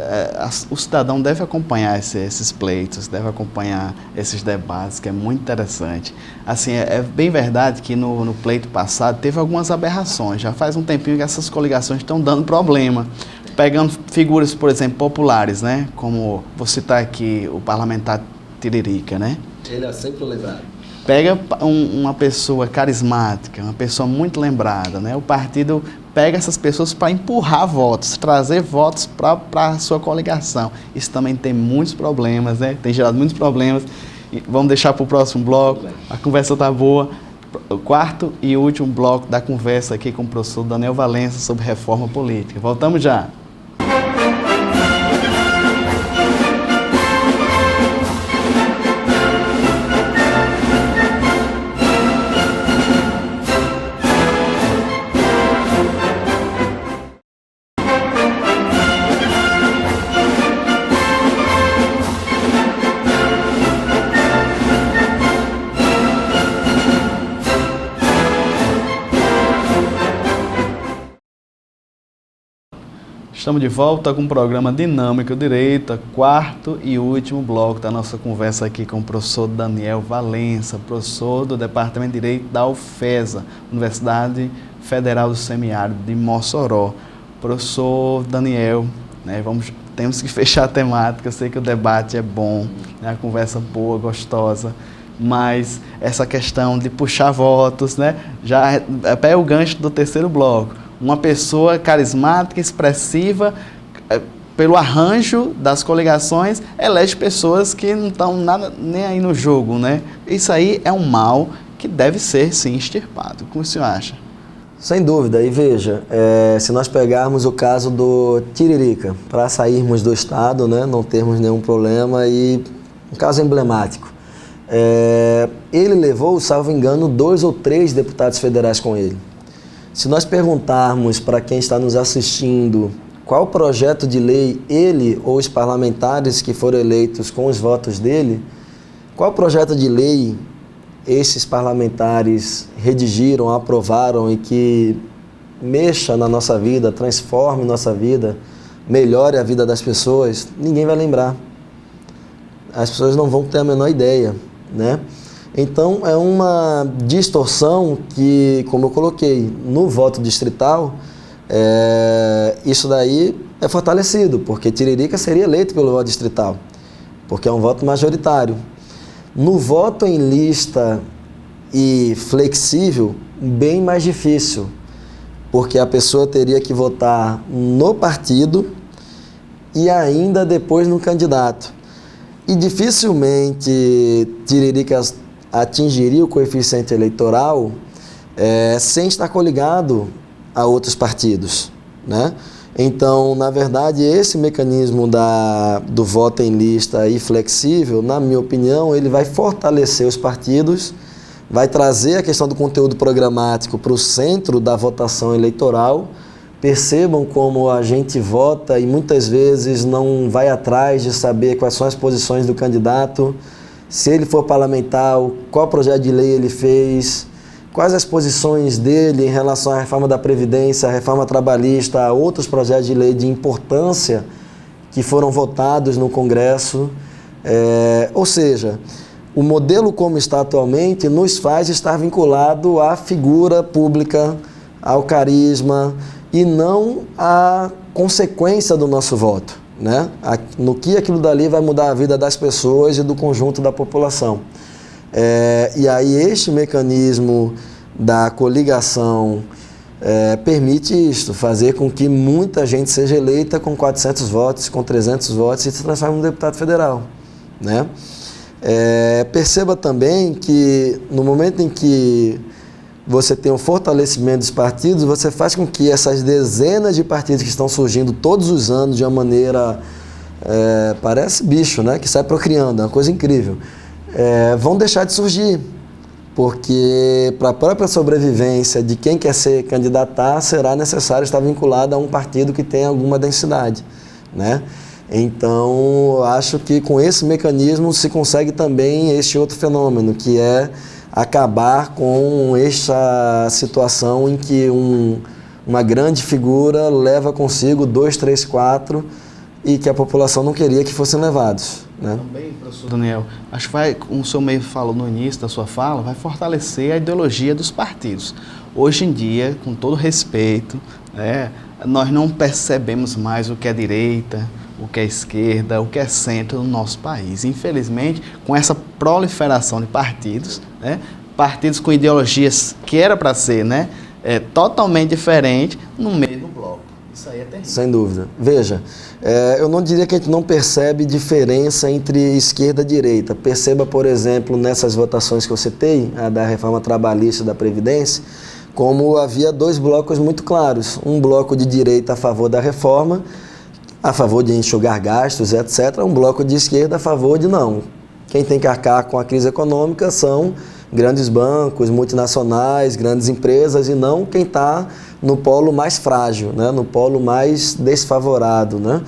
Speaker 1: o cidadão deve acompanhar esses pleitos, deve acompanhar esses debates, que é muito interessante. Assim, é bem verdade que no pleito passado teve algumas aberrações. Já faz um tempinho que essas coligações estão dando problema. Pegando figuras, por exemplo, populares, né? Como vou citar aqui o parlamentar Tiririca, né?
Speaker 2: Ele é sempre lembrado.
Speaker 1: Pega uma pessoa carismática, uma pessoa muito lembrada, né? O partido pega essas pessoas para empurrar votos, trazer votos para a sua coligação. Isso também tem muitos problemas, né? Tem gerado muitos problemas. E vamos deixar para o próximo bloco. A conversa está boa. O 4º e último bloco da conversa aqui com o professor Daniel Valença sobre reforma política. Voltamos já. Estamos de volta com o programa Dinâmica Direito, quarto e último bloco da nossa conversa aqui com o professor Daniel Valença, professor do Departamento de Direito da UFESA, Universidade Federal do Semiárido de Mossoró. Professor Daniel, né, temos que fechar a temática, eu sei que o debate é bom, né, a conversa boa, gostosa, mas essa questão de puxar votos, né, já é o gancho do terceiro bloco. Uma pessoa carismática, expressiva, pelo arranjo das coligações, elege pessoas que não estão nada nem aí no jogo, né? Isso aí é um mal que deve ser, sim, extirpado. Como o senhor acha?
Speaker 2: Sem dúvida. E veja, se nós pegarmos o caso do Tiririca, para sairmos do Estado, né, não termos nenhum problema, e um caso emblemático. Ele levou, salvo engano, 2 ou 3 deputados federais com ele. Se nós perguntarmos para quem está nos assistindo qual projeto de lei ele ou os parlamentares que foram eleitos com os votos dele, qual projeto de lei esses parlamentares redigiram, aprovaram e que mexa na nossa vida, transforme nossa vida, melhore a vida das pessoas, ninguém vai lembrar. As pessoas não vão ter a menor ideia, né? Então, é uma distorção que, como eu coloquei, no voto distrital, isso daí é fortalecido, porque Tiririca seria eleito pelo voto distrital, porque é um voto majoritário. No voto em lista e flexível, bem mais difícil, porque a pessoa teria que votar no partido e ainda depois no candidato. E dificilmente Tiririca atingiria o coeficiente eleitoral sem estar coligado a outros partidos, né? Então, na verdade, esse mecanismo do voto em lista e flexível, na minha opinião, ele vai fortalecer os partidos, vai trazer a questão do conteúdo programático para o centro da votação eleitoral. Percebam como a gente vota e muitas vezes não vai atrás de saber quais são as posições do candidato, se ele for parlamentar, qual projeto de lei ele fez, quais as posições dele em relação à reforma da Previdência, à reforma trabalhista, a outros projetos de lei de importância que foram votados no Congresso. Ou seja, o modelo como está atualmente nos faz estar vinculado à figura pública, ao carisma e não à consequência do nosso voto, né? No que aquilo dali vai mudar a vida das pessoas e do conjunto da população. E aí este mecanismo da coligação permite isto, fazer com que muita gente seja eleita com 400 votos, com 300 votos e se transforme em um deputado federal, né? Perceba também que no momento em que você tem um fortalecimento dos partidos, você faz com que essas dezenas de partidos que estão surgindo todos os anos de uma maneira, parece bicho, né? Que sai procriando, é uma coisa incrível, vão deixar de surgir, porque para a própria sobrevivência de quem quer se candidatar, será necessário estar vinculado a um partido que tenha alguma densidade, né? Então, acho que com esse mecanismo se consegue também este outro fenômeno, que é acabar com esta situação em que uma grande figura leva consigo 2, 3, 4 e que a população não queria que fossem levados, né?
Speaker 1: Também, professor Daniel, acho que como o senhor meio falou no início da sua fala, vai fortalecer a ideologia dos partidos. Hoje em dia, com todo respeito, né, nós não percebemos mais o que é direita, o que é esquerda, o que é centro no nosso país. Infelizmente, com essa proliferação de partidos, né, partidos com ideologias que era para ser, né, totalmente diferente no mesmo bloco. Isso aí é terrível.
Speaker 2: Sem dúvida. Veja, eu não diria que a gente não percebe diferença entre esquerda e direita. Perceba, por exemplo, nessas votações que eu citei, a da reforma trabalhista e da Previdência, como havia 2 blocos muito claros. Um bloco de direita a favor da reforma, a favor de enxugar gastos, etc. Um bloco de esquerda a favor de não. Quem tem que arcar com a crise econômica são grandes bancos, multinacionais, grandes empresas e não quem está no polo mais frágil, né? No polo mais desfavorado, né?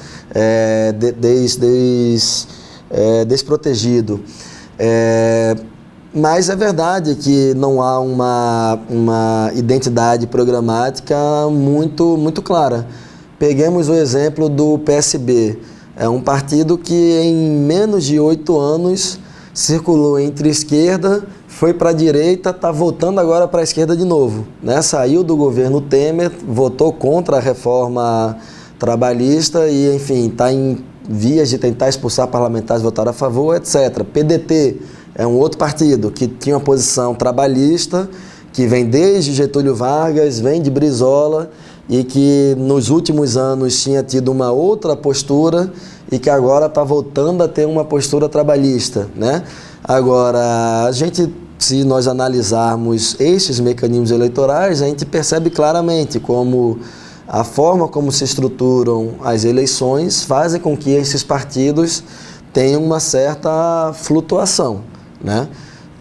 Speaker 2: Desprotegido. Mas é verdade que não há uma identidade programática muito clara. Peguemos o exemplo do PSB. É um partido que em menos de 8 anos circulou entre esquerda, foi para a direita, está voltando agora para a esquerda de novo, né? Saiu do governo Temer, votou contra a reforma trabalhista e, enfim, está em vias de tentar expulsar parlamentares, votar a favor, etc. PDT é um outro partido que tinha uma posição trabalhista, que vem desde Getúlio Vargas, vem de Brizola e que nos últimos anos tinha tido uma outra postura e que agora está voltando a ter uma postura trabalhista, né? Agora, se nós analisarmos estes mecanismos eleitorais, a gente percebe claramente como a forma como se estruturam as eleições fazem com que esses partidos tenham uma certa flutuação, né?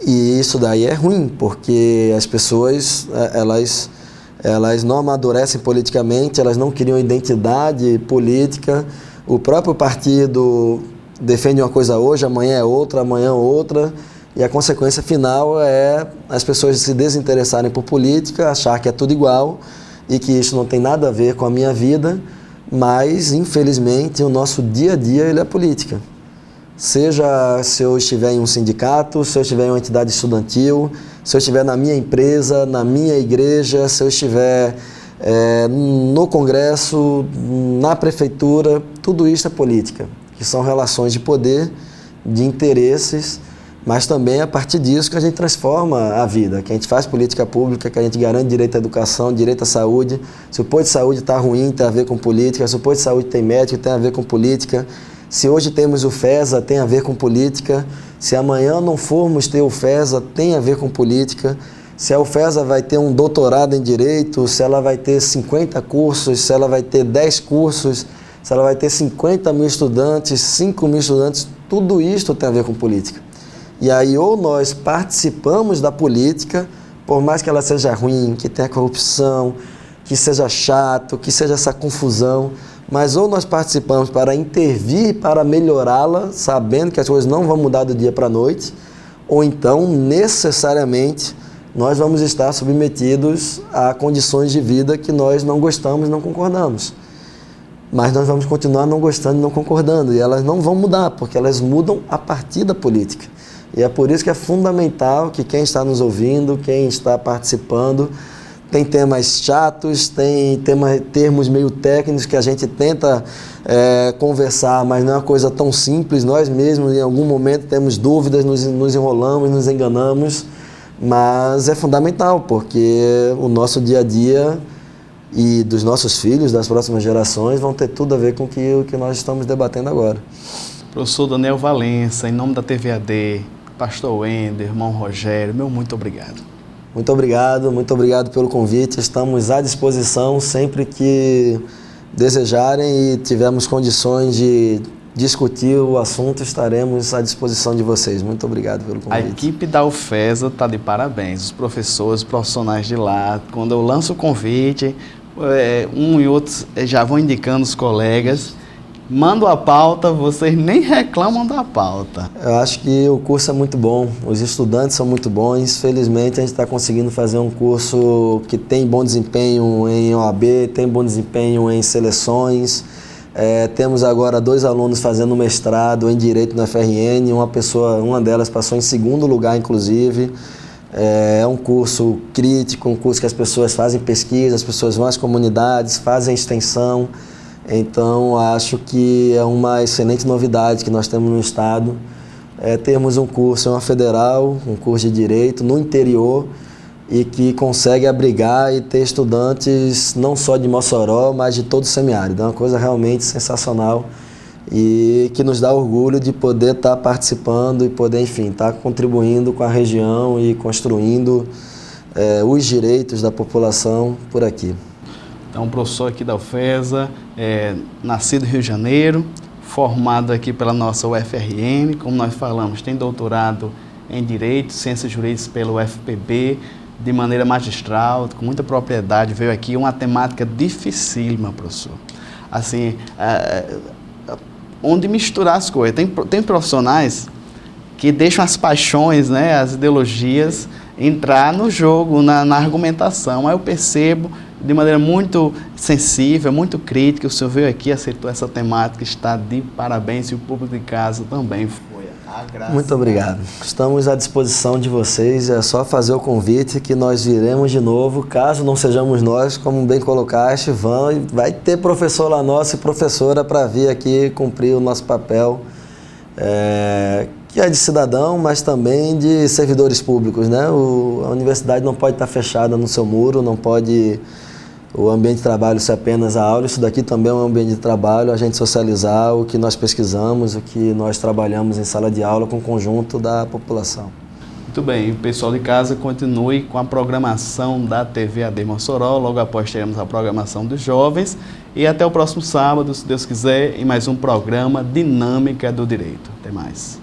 Speaker 2: E isso daí é ruim, porque as pessoas, elas não amadurecem politicamente, elas não criam identidade política. O próprio partido defende uma coisa hoje, amanhã é outra, e a consequência final é as pessoas se desinteressarem por política, achar que é tudo igual e que isso não tem nada a ver com a minha vida, mas, infelizmente, o nosso dia a dia ele é política. Seja se eu estiver em um sindicato, se eu estiver em uma entidade estudantil, se eu estiver na minha empresa, na minha igreja, se eu estiver no Congresso, na prefeitura, tudo isso é política, que são relações de poder, de interesses, mas também é a partir disso que a gente transforma a vida, que a gente faz política pública, que a gente garante direito à educação, direito à saúde. Se o posto de saúde está ruim, tem a ver com política. Se o posto de saúde tem médico, tem a ver com política. Se hoje temos o FESA, tem a ver com política. Se amanhã não formos ter o FESA, tem a ver com política. Se a UFESA vai ter um doutorado em Direito, se ela vai ter 50 cursos, se ela vai ter 10 cursos, se ela vai ter 50 mil estudantes, 5 mil estudantes, tudo isso tem a ver com política. E aí ou nós participamos da política, por mais que ela seja ruim, que tenha corrupção, que seja chato, que seja essa confusão, mas ou nós participamos para intervir, para melhorá-la, sabendo que as coisas não vão mudar do dia para a noite, ou então, necessariamente, nós vamos estar submetidos a condições de vida que nós não gostamos, não concordamos. Mas nós vamos continuar não gostando e não concordando, e elas não vão mudar, porque elas mudam a partir da política. E é por isso que é fundamental que quem está nos ouvindo, quem está participando, tem temas chatos, tem termos meio técnicos que a gente tenta conversar, mas não é uma coisa tão simples. Nós mesmos, em algum momento, temos dúvidas, nos enrolamos, nos enganamos, mas é fundamental, porque o nosso dia a dia e dos nossos filhos, das próximas gerações, vão ter tudo a ver com o que nós estamos debatendo agora.
Speaker 1: Professor Daniel Valença, em nome da TVAD, Pastor Wender, irmão Rogério, meu muito obrigado.
Speaker 2: Muito obrigado pelo convite. Estamos à disposição sempre que desejarem e tivermos condições de discutir o assunto, estaremos à disposição de vocês. Muito obrigado pelo convite.
Speaker 1: A equipe da UFESA está de parabéns, os professores, os profissionais de lá. Quando eu lanço o convite, um e outro já vão indicando os colegas. Mando a pauta, vocês nem reclamam da pauta.
Speaker 2: Eu acho que o curso é muito bom, os estudantes são muito bons. Felizmente a gente está conseguindo fazer um curso que tem bom desempenho em OAB, tem bom desempenho em seleções. Temos agora 2 alunos fazendo mestrado em Direito na FRN, uma delas passou em 2º lugar, inclusive. É um curso crítico, um curso que as pessoas fazem pesquisa, as pessoas vão às comunidades, fazem extensão. Então, acho que é uma excelente novidade que nós temos no Estado. Termos um curso em uma federal, um curso de Direito no interior e que consegue abrigar e ter estudantes não só de Mossoró, mas de todo o semiárido. É uma coisa realmente sensacional e que nos dá orgulho de poder estar participando e poder, enfim, estar contribuindo com a região e construindo os direitos da população por aqui.
Speaker 1: Então, professor aqui da UFESA, nascido no Rio de Janeiro, formado aqui pela nossa UFRN, como nós falamos, tem doutorado em Direito, Ciências Jurídicas pelo UFPB, de maneira magistral, com muita propriedade, veio aqui uma temática dificílima, professor. Assim, onde misturar as coisas. Tem profissionais que deixam as paixões, né, as ideologias, entrar no jogo, na argumentação. Aí eu percebo, de maneira muito sensível, muito crítica. O senhor veio aqui, aceitou essa temática, está de parabéns, e o público de casa também foi agraciado.
Speaker 2: Muito obrigado. Estamos à disposição de vocês, é só fazer o convite que nós viremos de novo, caso não sejamos nós, como bem colocaste, vai ter professor lá nosso e professora para vir aqui cumprir o nosso papel, que é de cidadão, mas também de servidores públicos, né? A universidade não pode estar fechada no seu muro, não pode o ambiente de trabalho ser apenas a aula. Isso daqui também é um ambiente de trabalho, a gente socializar o que nós pesquisamos, o que nós trabalhamos em sala de aula com o conjunto da população.
Speaker 1: Muito bem, o pessoal de casa continue com a programação da TV AD Mossoró, logo após teremos a programação dos jovens, e até o próximo sábado, se Deus quiser, em mais um programa Dinâmica do Direito. Até mais.